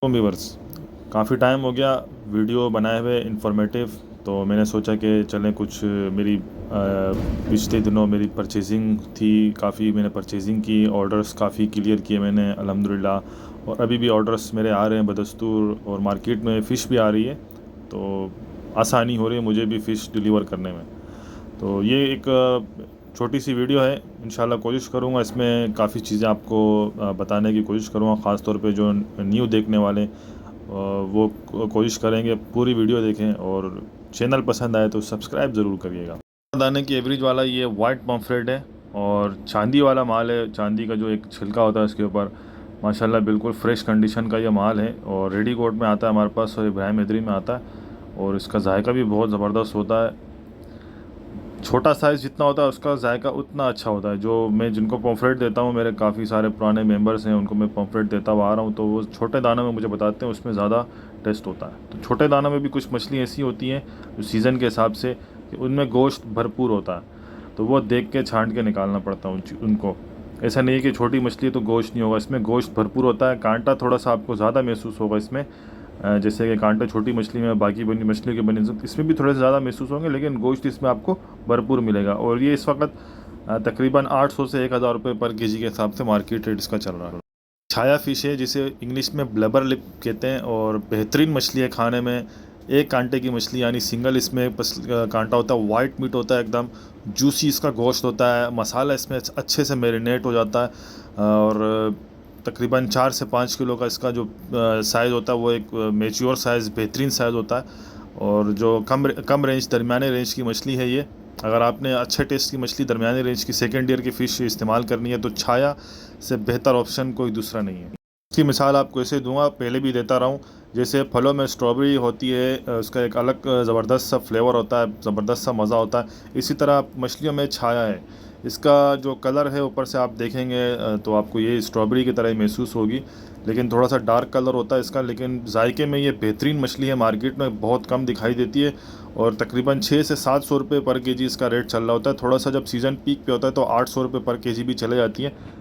तो व्यूवर्स, काफ़ी टाइम हो गया वीडियो बनाए हुए इन्फॉर्मेटिव। तो मैंने सोचा कि चलें कुछ मेरी पिछले दिनों मेरी परचेजिंग थी, काफ़ी मैंने परचेजिंग की, ऑर्डर्स काफ़ी क्लियर किए मैंने अल्हम्दुलिल्लाह। और अभी भी ऑर्डर्स मेरे आ रहे हैं बदस्तूर, और मार्केट में फ़िश भी आ रही है, तो आसानी हो रही है मुझे भी फ़िश डिलीवर करने में। तो ये एक छोटी सी वीडियो है, इंशाल्लाह कोशिश करूँगा इसमें काफ़ी चीज़ें आपको बताने की कोशिश करूँगा। ख़ास तौर पे जो न्यू देखने वाले वो कोशिश करेंगे पूरी वीडियो देखें, और चैनल पसंद आए तो सब्सक्राइब ज़रूर करिएगा। दाने की एवरेज वाला ये वाइट पॉम्फ्रेट है, और चांदी वाला माल है। चांदी का जो एक छिलका होता है उसके ऊपर, माशाल्लाह बिल्कुल फ़्रेश कंडीशन का ये माल है, और रेडी कोट में आता है हमारे पास, और इब्राहिम हैदरी में आता है, और इसका जायका भी बहुत ज़बरदस्त होता है। छोटा साइज़ जितना होता है उसका जायका उतना अच्छा होता है। जो मैं जिनको पॉम्फ्रेट देता हूँ, मेरे काफ़ी सारे पुराने मेंबर्स हैं, उनको मैं पॉम्फ्रेट देता हुआ आ रहा हूँ, तो वो छोटे दानों में मुझे बताते हैं उसमें ज़्यादा टेस्ट होता है। तो छोटे दानों में भी कुछ मछली ऐसी होती हैं जो सीज़न के हिसाब से कि उनमें गोश्त भरपूर होता है, तो वो देख के छांट के निकालना पड़ता है उनको। ऐसा नहीं है कि छोटी मछली है तो गोश्त नहीं होगा, इसमें गोश्त भरपूर होता है। कांटा थोड़ा सा आपको ज़्यादा महसूस होगा इसमें, जैसे कि कांटे छोटी मछली में बाकी बनी मछली के बने, इसमें भी थोड़े से ज़्यादा महसूस होंगे, लेकिन गोश्त इसमें आपको भरपूर मिलेगा। और ये इस वक्त तकरीबन 800 से 1000 रुपये पर केजी के हिसाब से मार्केट रेट इसका चल रहा है। छाया फ़िश है, जिसे इंग्लिश में ब्लबर लिप कहते हैं, और बेहतरीन मछली है खाने में। एक कांटे की मछली, यानी सिंगल इसमें कांटा होता है, वाइट मीट होता है, एकदम जूसी इसका गोश्त होता है। मसाला इसमें अच्छे से मैरिनेट हो जाता है, और तकरीबन 4 से 5 किलो का इसका जो साइज़ होता है वो एक मैच्योर साइज़, बेहतरीन साइज़ होता है। और जो कम रेंज, दरमियाने रेंज की मछली है ये। अगर आपने अच्छे टेस्ट की मछली, दरमियाने रेंज की सेकेंड ईयर की फ़िश इस्तेमाल करनी है, तो छाया से बेहतर ऑप्शन कोई दूसरा नहीं है। इसकी मिसाल आपको ऐसे दूंगा, पहले भी देता रहा हूँ। जैसे फलों में स्ट्रॉबेरी होती है, उसका एक अलग ज़बरदस्त सा फ्लेवर होता है, ज़बरदस्त सा मज़ा होता है। इसी तरह मछलियों में छाया है, इसका जो कलर है ऊपर से आप देखेंगे तो आपको ये स्ट्रॉबेरी की तरह ही महसूस होगी, लेकिन थोड़ा सा डार्क कलर होता है इसका। लेकिन जायके में ये बेहतरीन मछली है, मार्केट में बहुत कम दिखाई देती है, और तकरीबन 600 से 700 रुपये पर केजी इसका रेट चल रहा होता है। थोड़ा सा जब सीज़न पीक पे होता है तो 800 रुपये पर केजी भी चले जाती है।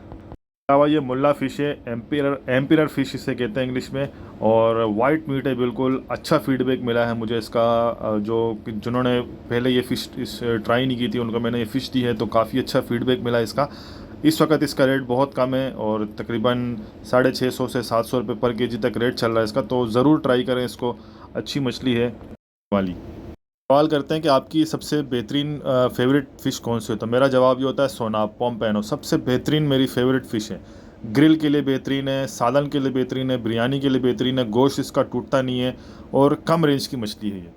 अलावा ये मुल्ला फ़िश है, एम्पिरर फ़िश इसे कहते हैं इंग्लिश में, और वाइट मीट है बिल्कुल। अच्छा फीडबैक मिला है मुझे इसका। जो जिन्होंने पहले ये फ़िश ट्राई नहीं की थी उनको मैंने ये फ़िश दी है, तो काफ़ी अच्छा फीडबैक मिला इसका। इस वक्त इसका रेट बहुत कम है, और तकरीबन 650 से 700 रुपये पर केजी तक रेट चल रहा है इसका, तो ज़रूर ट्राई करें इसको। अच्छी मछली है वाली। सवाल करते हैं कि आपकी सबसे बेहतरीन फेवरेट फ़िश कौन सी है, तो मेरा जवाब ये होता है सोना पोम्पेनो। सबसे बेहतरीन मेरी फेवरेट फ़िश है। ग्रिल के लिए बेहतरीन है, सालन के लिए बेहतरीन है, बिरयानी के लिए बेहतरीन है, गोश्त इसका टूटता नहीं है, और कम रेंज की मछली है ये।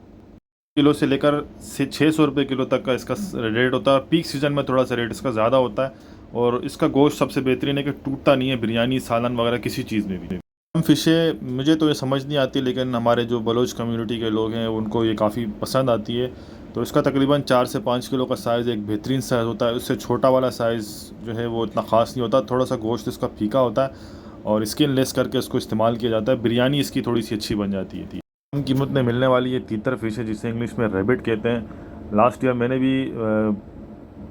किलो से लेकर 600 रुपये किलो तक का इसका रेट होता है। पीक सीज़न में थोड़ा सा रेट इसका ज़्यादा होता है, और इसका गोश्त सबसे बेहतरीन है कि टूटता नहीं है, बिरयानी, सालन वगैरह किसी चीज़ में भी। हम फ़िशें मुझे तो ये समझ नहीं आती, लेकिन हमारे जो बलोच कम्युनिटी के लोग हैं उनको ये काफ़ी पसंद आती है। तो इसका तकरीबन 4 से 5 किलो का साइज़ एक बेहतरीन साइज़ होता है। उससे छोटा वाला साइज़ जो है वो इतना ख़ास नहीं होता, थोड़ा सा गोश्त इसका फीका होता है, और स्किन लेस करके इसको इस्तेमाल किया जाता है। बिरयानी इसकी थोड़ी सी अच्छी बन जाती है। कम कीमत में मिलने वाली ये तीतर फ़िश है, जिसे इंग्लिश में रैबिट कहते हैं। लास्ट ईयर मैंने भी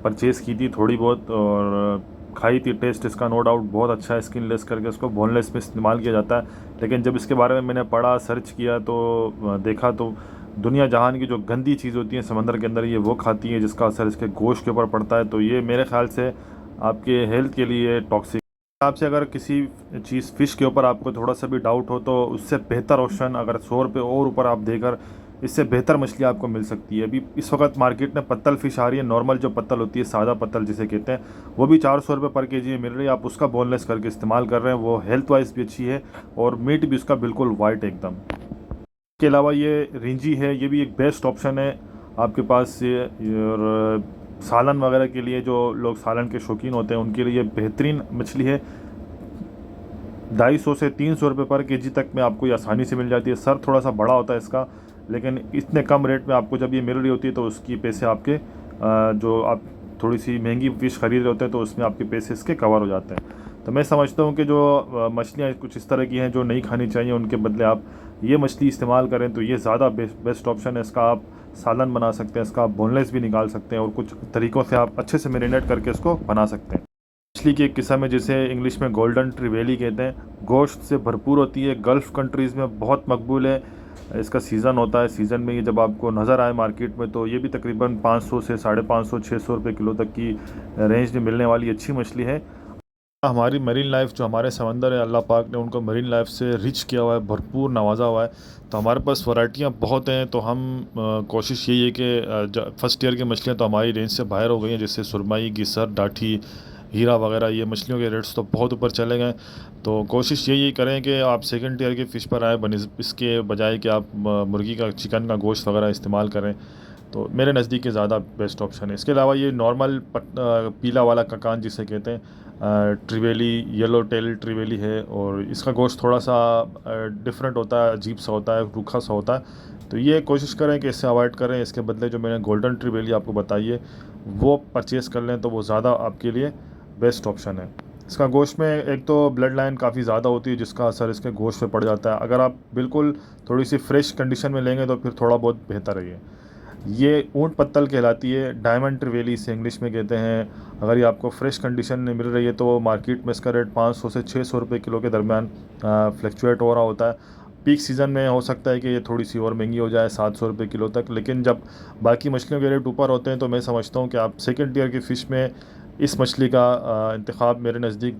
परचेज़ की थी थोड़ी बहुत, और खाई थी। टेस्ट इसका नो डाउट बहुत अच्छा है, स्किन लेस करके इसको बोनलेस में इस्तेमाल किया जाता है। लेकिन जब इसके बारे में मैंने पढ़ा, सर्च किया, तो देखा तो दुनिया जहान की जो गंदी चीज़ होती है समंदर के अंदर, ये वो खाती है, जिसका असर इसके गोश्त के ऊपर पड़ता है। तो ये मेरे ख़्याल से आपके हेल्थ के लिए टॉक्सिक। आपसे अगर किसी चीज़ फ़िश के ऊपर आपको थोड़ा सा भी डाउट हो, तो उससे बेहतर ऑप्शन, अगर 100 रुपये और ऊपर आप देकर, इससे बेहतर मछली आपको मिल सकती है। अभी इस वक्त मार्केट में पत्तल फ़िश आ रही है, नॉर्मल जो पत्तल होती है, सादा पत्तल जिसे कहते हैं, वो भी 400 रुपये पर केजी में मिल रही है। आप उसका बोनलेस करके इस्तेमाल कर रहे हैं, वो हेल्थ वाइज भी अच्छी है, और मीट भी उसका बिल्कुल वाइट एकदम। इसके अलावा ये रिंजी है, ये भी एक बेस्ट ऑप्शन है आपके पास ये। और सालन वगैरह के लिए, जो लोग सालन के शौकीन होते हैं उनके लिए बेहतरीन मछली है। 250 से 300 रुपये पर केजी तक में आपको ये आसानी से मिल जाती है। सर थोड़ा सा बड़ा होता है इसका, लेकिन इतने कम रेट में आपको जब ये मिल रही होती है तो उसकी पैसे आपके जो आप थोड़ी सी महंगी फ़िश खरीद रहे होते हैं तो उसमें आपके पैसे इसके कवर हो जाते हैं। तो मैं समझता हूँ कि जो मछलियाँ कुछ इस तरह की हैं जो नहीं खानी चाहिए, उनके बदले आप ये मछली इस्तेमाल करें तो ये ज़्यादा बेस्ट ऑप्शन है। इसका आप सालन बना सकते हैं, इसका आप बोनलेस भी निकाल सकते हैं, और कुछ तरीक़ों से आप अच्छे से मैरिनेट करके इसको बना सकते हैं। मछली की एक किस्म है जिसे इंग्लिश में गोल्डन ट्रिवेली कहते हैं। गोश्त से भरपूर होती है, गल्फ़ कंट्रीज़ में बहुत मकबूल है। इसका सीज़न होता है, सीज़न में ये जब आपको नज़र आए मार्केट में तो ये भी तकरीबन 500 से 550 600 रुपये किलो तक की रेंज में मिलने वाली अच्छी मछली है। हमारी मरीन लाइफ जो हमारे समंदर है, अल्लाह पाक ने उनको मरीन लाइफ से रिच किया हुआ है, भरपूर नवाजा हुआ है। तो हमारे पास वैरायटियाँ बहुत हैं। तो हम कोशिश यही है कि फर्स्ट ईयर की मछलियाँ तो हमारी रेंज से बाहर हो गई हैं, जैसे सुरमई, गिसर, डाठी, हीरा वगैरह। ये मछलियों के रेट्स तो बहुत ऊपर चले गए। तो कोशिश यही करें कि आप सेकंड टीयर की फ़िश पर आए इसके बजाय कि आप मुर्गी का, चिकन का गोश्त वगैरह इस्तेमाल करें। तो मेरे नज़दीक ये ज़्यादा बेस्ट ऑप्शन है। इसके अलावा ये नॉर्मल पीला वाला ककान जिसे कहते हैं, ट्रिवेली, येलो टेल ट्रिवेली है, और इसका गोश्त थोड़ा सा डिफरेंट होता है, अजीब सा होता है, रूखा सा होता है। तो ये कोशिश करें कि इससे अवॉइड करें। इसके बदले जो मैंने गोल्डन ट्रिवेली आपको बताई है वो परचेज़ कर लें, तो वो ज़्यादा आपके लिए बेस्ट ऑप्शन है। इसका गोश्त में एक तो ब्लड लाइन काफ़ी ज़्यादा होती है जिसका असर इसके गोश्त पे पड़ जाता है। अगर आप बिल्कुल थोड़ी सी फ्रेश कंडीशन में लेंगे तो फिर थोड़ा बहुत बेहतर है। ये ऊँट पत्तल कहलाती है, डायमंड ट्रिवेली इसे इंग्लिश में कहते हैं। अगर ये आपको फ्रेश कंडीशन में मिल रही है तो मार्केट में इसका रेट 500 से 600 रुपये किलो के दरमियान फ्लक्चुएट हो रहा होता है। पीक सीज़न में हो सकता है कि ये थोड़ी सी और महंगी हो जाए, 700 रुपये किलो तक। लेकिन जब बाकी मछलियों के रेट ऊपर होते हैं तो मैं समझता हूँ कि आप सेकंड ईयर की फ़िश में इस मछली का इंतखाब मेरे नज़दीक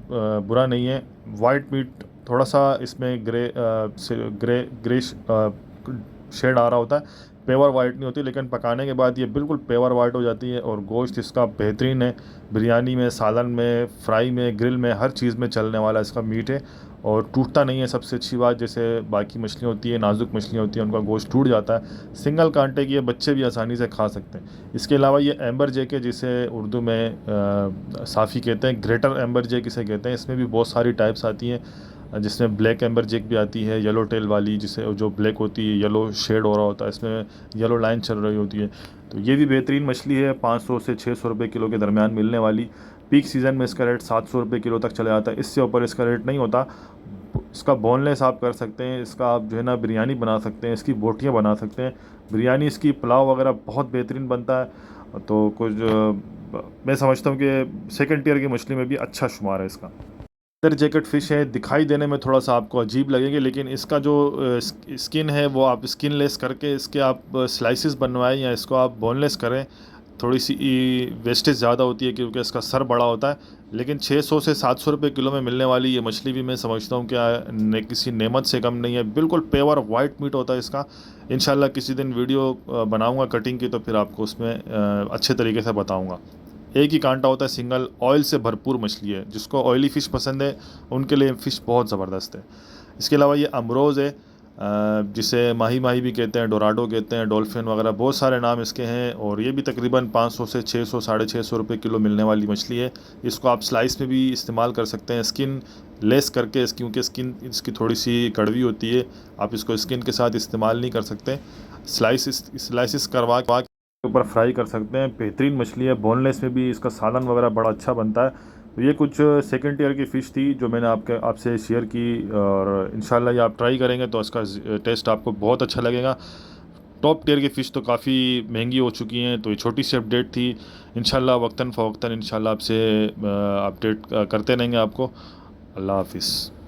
बुरा नहीं है। वाइट मीट थोड़ा सा इसमें ग्रे शेड आ रहा होता है, पेवर वाइट नहीं होती, लेकिन पकाने के बाद ये बिल्कुल पेवर वाइट हो जाती है। और गोश्त इसका बेहतरीन है, बिरयानी में, सालन में, फ्राई में, ग्रिल में, हर चीज़ में चलने वाला इसका मीट है। और टूटता नहीं है, सबसे अच्छी बात। जैसे बाकी मछलियाँ होती है, नाजुक मछलियाँ होती हैं, उनका गोश्त टूट जाता है। सिंगल कांटे की ये बच्चे भी आसानी से खा सकते हैं। इसके अलावा ये एम्बर जेक है जिसे उर्दू में साफ़ी कहते हैं, ग्रेटर एम्बर जेक इसे कहते हैं। इसमें भी बहुत सारी टाइप्स आती हैं, जिसमें ब्लैक एम्बर जेक भी आती है, येलो टेल वाली जिसे जो ब्लैक होती है, येलो शेड हो रहा होता है, इसमें येलो लाइन चल रही होती है। तो ये भी बेहतरीन मछली है, 500 से 600 रुपये किलो के दरमियान मिलने वाली। पीक सीज़न में इसका रेट 700 रुपये किलो तक चले जाता है, इससे ऊपर इसका रेट नहीं होता। इसका बोनलेस आप कर सकते हैं, इसका आप जो है ना बिरयानी बना सकते हैं, इसकी बोटियाँ बना सकते हैं। बिरयानी इसकी पुलाव वगैरह बहुत बेहतरीन बनता है। तो कुछ मैं समझता हूँ कि सेकंड टीयर की मछली में भी अच्छा शुमार है इसका। लेदर जैकेट फ़िश है, दिखाई देने में थोड़ा सा आपको अजीब लगेंगे, लेकिन इसका जो स्किन है वो आप स्किन लेस करके इसके आप स्लाइसेस बनवाएं या इसको आप बोनलेस करें। थोड़ी सी वेस्टेज ज़्यादा होती है क्योंकि इसका सर बड़ा होता है। लेकिन 600 से 700 रुपये किलो में मिलने वाली ये मछली भी मैं समझता हूँ कि किसी नेमत से कम नहीं है। बिल्कुल पेवर वाइट मीट होता है इसका। इंशाल्लाह किसी दिन वीडियो बनाऊँगा कटिंग की, तो फिर आपको उसमें अच्छे तरीके से बताऊँगा। एक ही कांटा होता है, सिंगल, ऑयल से भरपूर मछली है। जिसको ऑयली फ़िश पसंद है उनके लिए फ़िश बहुत ज़बरदस्त है। इसके अलावा ये अमरोज़ है, जिसे माही माही भी कहते हैं, डोराडो कहते हैं, डॉल्फिन वगैरह बहुत सारे नाम इसके हैं। और ये भी तकरीबन 500 से 600 650 रुपये किलो मिलने वाली मछली है। इसको आप स्लाइस में भी इस्तेमाल कर सकते हैं, स्किन लेस करके, क्योंकि स्किन इसकी थोड़ी सी कड़वी होती है। आप इसको स्किन के साथ इस्तेमाल नहीं कर सकते, स्लाइसिस करवा के ऊपर फ्राई कर सकते हैं। बेहतरीन मछली है, बोनलेस में भी इसका सालन वगैरह बड़ा अच्छा बनता है। तो ये कुछ सेकंड टीयर की फ़िश थी जो मैंने आपसे शेयर की, और इंशाल्लाह ये आप ट्राई करेंगे तो इसका टेस्ट आपको बहुत अच्छा लगेगा। टॉप टियर की फ़िश तो काफ़ी महंगी हो चुकी हैं, तो ये छोटी सी अपडेट थी। इंशाल्लाह वक्तन फ़वक्तन इंशाल्लाह आपसे अपडेट करते रहेंगे आपको। अल्लाह हाफ़िज़।